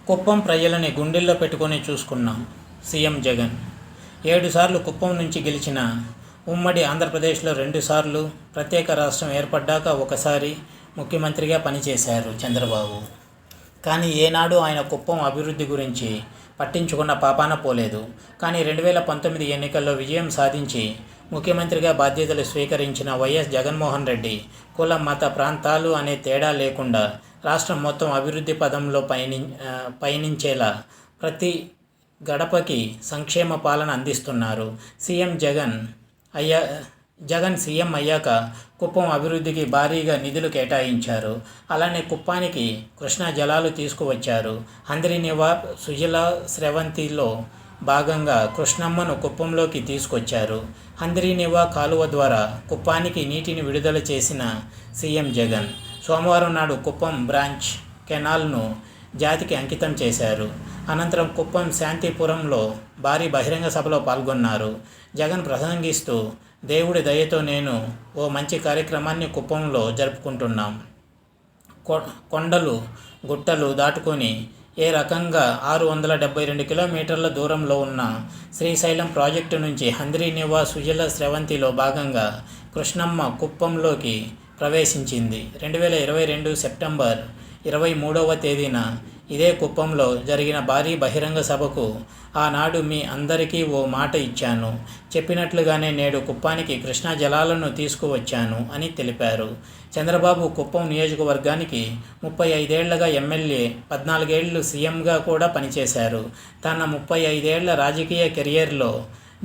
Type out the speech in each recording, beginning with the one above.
కుప్పం ప్రజలని గుండెల్లో పెట్టుకొని చూసుకున్నాం సీఎం జగన్. 7 సార్లు కుప్పం నుంచి గెలిచిన ఉమ్మడి ఆంధ్రప్రదేశ్లో 2 సార్లు, ప్రత్యేక రాష్ట్రం ఏర్పడ్డాక ఒకసారి ముఖ్యమంత్రిగా పనిచేశారు చంద్రబాబు. కానీ ఏనాడు ఆయన కుప్పం అభివృద్ధి గురించి పట్టించుకున్న పాపాన పోలేదు. కానీ 2019 ఎన్నికల్లో విజయం సాధించి ముఖ్యమంత్రిగా బాధ్యతలు స్వీకరించిన వైఎస్ జగన్మోహన్ రెడ్డి కుల, మత, ప్రాంతాలు అనే తేడా లేకుండా రాష్ట్రం మొత్తం అభివృద్ధి పదంలో పయనించేలా ప్రతి గడపకి సంక్షేమ పాలన అందిస్తున్నారు. జగన్ సీఎం అయ్యాక కుప్పం అభివృద్ధికి భారీగా నిధులు కేటాయించారు. అలానే కుప్పానికి కృష్ణా జలాలు తీసుకువచ్చారు. హంద్రీనివా, సుజల, స్రవంతిలో భాగంగా కృష్ణమ్మను కుప్పంలోకి తీసుకొచ్చారు. హంద్రీనివా కాలువ ద్వారా కుప్పానికి నీటిని విడుదల చేసిన సీఎం జగన్ సోమవారం నాడు కుప్పం బ్రాంచ్ కెనాల్ను జాతికి అంకితం చేశారు. అనంతరం కుప్పం శాంతిపురంలో భారీ బహిరంగ సభలో పాల్గొన్నారు. జగన్ ప్రసంగిస్తూ, దేవుడి దయతో నేను ఓ మంచి కార్యక్రమాన్ని కుప్పంలో జరుపుకుంటున్నాం. కొండలు, గుట్టలు దాటుకొని ఏ రకంగా 672 కిలోమీటర్ల దూరంలో ఉన్న శ్రీశైలం ప్రాజెక్టు నుంచి హంద్రీనివా, సుజల, స్రవంతిలో భాగంగా కృష్ణమ్మ కుప్పంలోకి ప్రవేశించింది. 2022 సెప్టెంబర్ 23వ తేదీన ఇదే కుప్పంలో జరిగిన భారీ బహిరంగ సభకు ఆనాడు మీ అందరికీ ఓ మాట ఇచ్చాను. చెప్పినట్లుగానే నేడు కుప్పానికి కృష్ణా జలాలను తీసుకువచ్చాను అని తెలిపారు. చంద్రబాబు కుప్పం నియోజకవర్గానికి 35 ఏళ్లుగా ఎమ్మెల్యే, 14 ఏళ్లు సీఎంగా కూడా పనిచేశారు. తన 35 ఏళ్ల రాజకీయ కెరియర్లో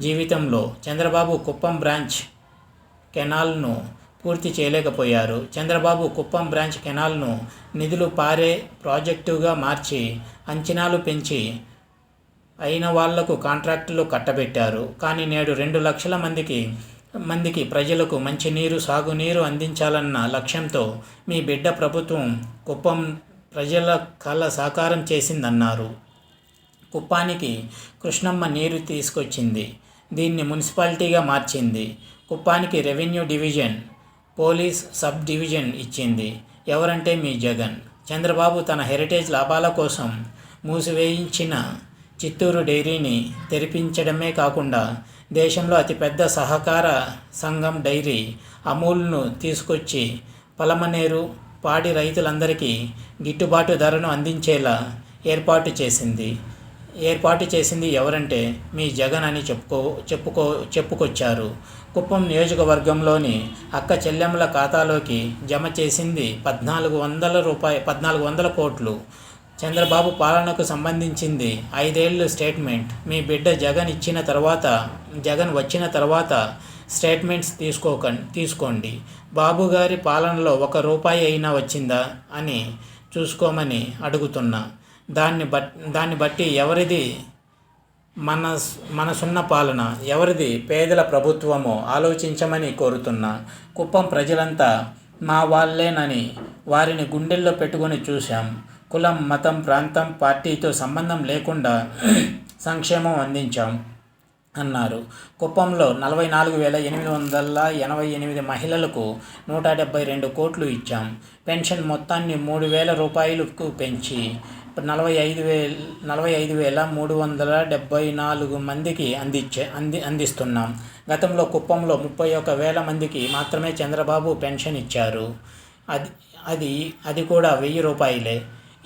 జీవితంలో చంద్రబాబు కుప్పం బ్రాంచ్ కెనాల్ను పూర్తి చేయలేకపోయారు. చంద్రబాబు కుప్పం బ్రాంచ్ కెనాల్ను నిధులు పారే ప్రాజెక్టుగా మార్చి అంచనాలు పెంచి అయిన వాళ్లకు కాంట్రాక్టులు కట్టబెట్టారు. కానీ నేడు 2 లక్షల మందికి ప్రజలకు మంచినీరు, సాగునీరు అందించాలన్న లక్ష్యంతో మీ బిడ్డ ప్రభుత్వం కుప్పం ప్రజల కల సాకారం చేసిందన్నారు. కుప్పానికి కృష్ణమ్మ నీరు తీసుకొచ్చింది. దీన్ని మున్సిపాలిటీగా మార్చింది. కుప్పానికి revenue division, police sub division ఇచ్చింది. ఎవరంటే మీ జగన్. చంద్రబాబు తన హెరిటేజ్ లాభాల కోసం మూసివేయించిన చిత్తూరు డైరీని తెరిపించడమే కాకుండా దేశంలో అతిపెద్ద సహకార సంఘం డైరీ అమూల్ను తీసుకొచ్చి పలమనేరు పాడి రైతులందరికీ గిట్టుబాటు ధరను అందించేలా ఏర్పాటు చేసింది ఎవరంటే మీ జగన్ అని చెప్పుకొచ్చారు. కుప్పం నియోజకవర్గంలోని అక్క చెల్లెమ్మల ఖాతాలోకి జమ చేసింది 1400 కోట్లు. చంద్రబాబు పాలనకు సంబంధించింది 5 ఏళ్ళు స్టేట్మెంట్. మీ బిడ్డ జగన్ వచ్చిన తర్వాత స్టేట్మెంట్స్ తీసుకోండి. బాబు గారి పాలనలో 1 రూపాయి అయినా వచ్చిందా అని చూసుకోమని అడుగుతున్నా. దాన్ని బట్టి ఎవరిది మనసున్న పాలన, ఎవరిది పేదల ప్రభుత్వమో ఆలోచించమని కోరుతున్నా. కుప్పం ప్రజలంతా మా వాళ్ళేనని వారిని గుండెల్లో పెట్టుకొని చూశాం. కులం, మతం, ప్రాంతం, పార్టీతో సంబంధం లేకుండా సంక్షేమం అందించాం అన్నారు. కుప్పంలో 44,888 మహిళలకు 172 కోట్లు ఇచ్చాం. పెన్షన్ మొత్తాన్ని 3,000 రూపాయలకు పెంచి 45,374 మందికి అందిస్తున్నాం. గతంలో కుప్పంలో 31,000 మందికి మాత్రమే చంద్రబాబు పెన్షన్ ఇచ్చారు. అది కూడా 1,000 రూపాయలే.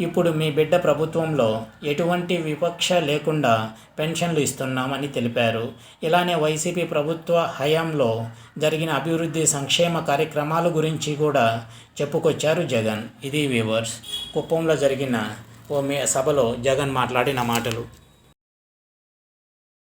ఇప్పుడు మీ బిడ్డ ప్రభుత్వంలో ఎటువంటి వివక్ష లేకుండా పెన్షన్లు ఇస్తున్నామని తెలిపారు. ఇలానే వైసీపీ ప్రభుత్వ హయాంలో జరిగిన అభివృద్ధి సంక్షేమ కార్యక్రమాల గురించి కూడా చెప్పుకొచ్చారు జగన్. ఇది వ్యూవర్స్, కుప్పంలో జరిగిన ఓ సభలో జగన్ మాట్లాడిన మాటలు.